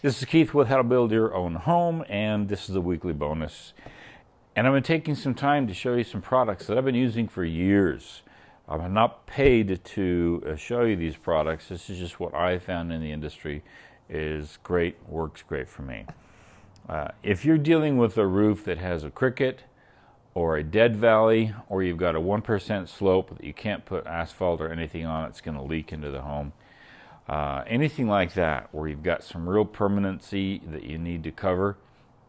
This is Keith with How to Build Your Own Home, and this is a weekly bonus. And I've been taking some time to show you some products that I've been using for years. I'm not paid to show you these products. This is just what I found in the industry is great, works great for me. If you're dealing with a roof that has a cricket or a dead valley, or you've got a 1% slope that you can't put asphalt or anything on, it's going to leak into the home. Anything like that, where you've got some real permanency that you need to cover,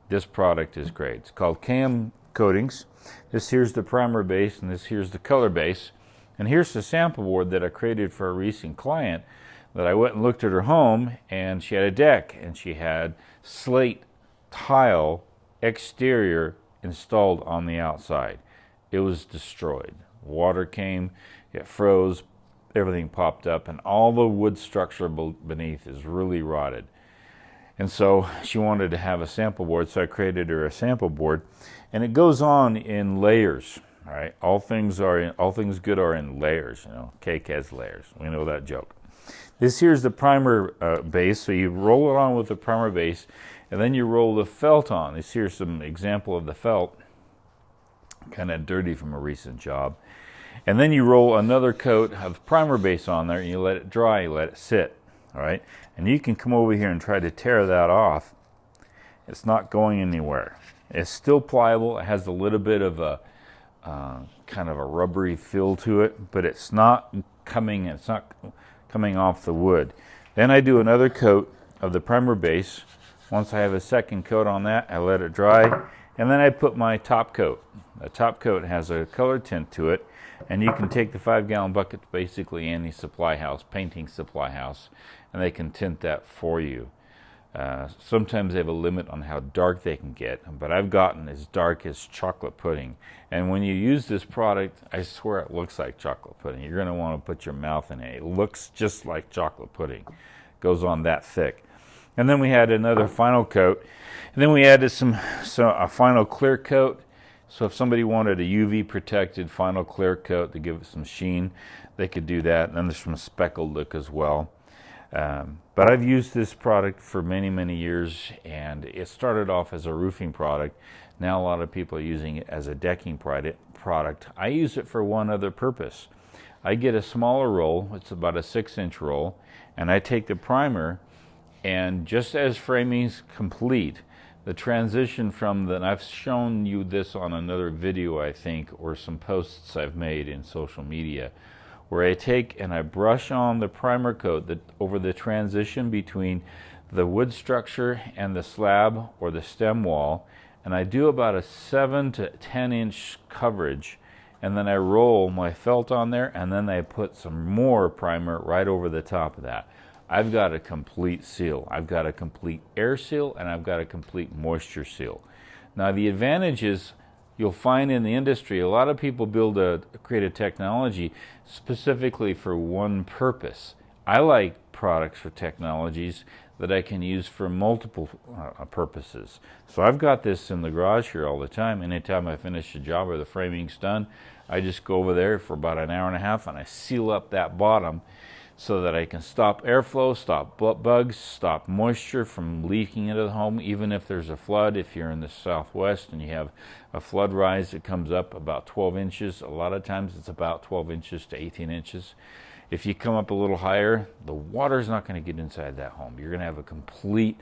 this product is great. It's called CAM Coatings. This here's the primer base, and this here's the color base. And here's the sample board that I created for a recent client that I went and looked at her home, and she had a deck, and she had slate tile exterior installed on the outside. It was destroyed. Water came, it froze, everything popped up, and all the wood structure beneath is really rotted. And so she wanted to have a sample board, so I created her a sample board, and it goes on in layers. Right? All things good are in layers. You know, cake has layers. We know that joke. This here's the primer base, so you roll it on with the primer base, and then you roll the felt on. This here's some example of the felt, kind of dirty from a recent job. And then you roll another coat of primer base on there, and you let it dry, you let it sit, all right? And you can come over here and try to tear that off. It's not going anywhere. It's still pliable. It has a little bit of a kind of a rubbery feel to it, but it's not coming off the wood. Then I do another coat of the primer base. Once I have a second coat on that, I let it dry, and then I put my top coat. The top coat has a color tint to it, and you can take the 5-gallon bucket to basically any supply house, painting supply house, and they can tint that for you. Sometimes they have a limit on how dark they can get, but I've gotten as dark as chocolate pudding. And when you use this product, I swear it looks like chocolate pudding. You're going to want to put your mouth in it. It looks just like chocolate pudding. It goes on that thick. And then we had another final coat. And then we added a final clear coat. So if somebody wanted a UV protected final clear coat to give it some sheen, they could do that. And then there's some speckled look as well. But I've used this product for many, many years, and it started off as a roofing product. Now a lot of people are using it as a decking product. I use it for one other purpose. I get a smaller roll, it's about a 6-inch roll, and I take the primer, and just as framing's complete, the transition from the, and I've shown you this on another video, I think, or some posts I've made in social media, where I take and I brush on the primer coat over the transition between the wood structure and the slab or the stem wall, and I do about a 7 to 10 inch coverage, and then I roll my felt on there, and then I put some more primer right over the top of that. I've got a complete seal. I've got a complete air seal, and I've got a complete moisture seal. Now the advantage is, you'll find in the industry, a lot of people create a technology specifically for one purpose. I like products for technologies that I can use for multiple purposes. So I've got this in the garage here all the time. Anytime I finish a job or the framing's done, I just go over there for about an hour and a half and I seal up that bottom so that I can stop airflow, stop bugs, stop moisture from leaking into the home. Even if there's a flood, if you're in the southwest and you have a flood rise that comes up about 12 inches, a lot of times it's about 12 inches to 18 inches. If you come up a little higher, the water's not going to get inside that home. You're going to have a complete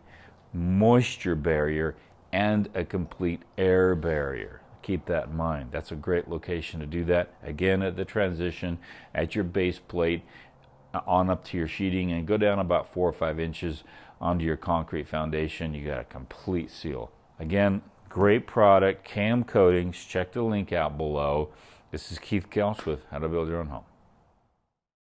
moisture barrier and a complete air barrier. Keep that in mind. That's a great location to do that. Again, at the transition, at your base plate, on up to your sheeting, and go down about 4 or 5 inches onto your concrete foundation. You got a complete seal. Again, great product, CAM Coatings. Check the link out below. This is Keith Kelch with How to Build Your Own Home.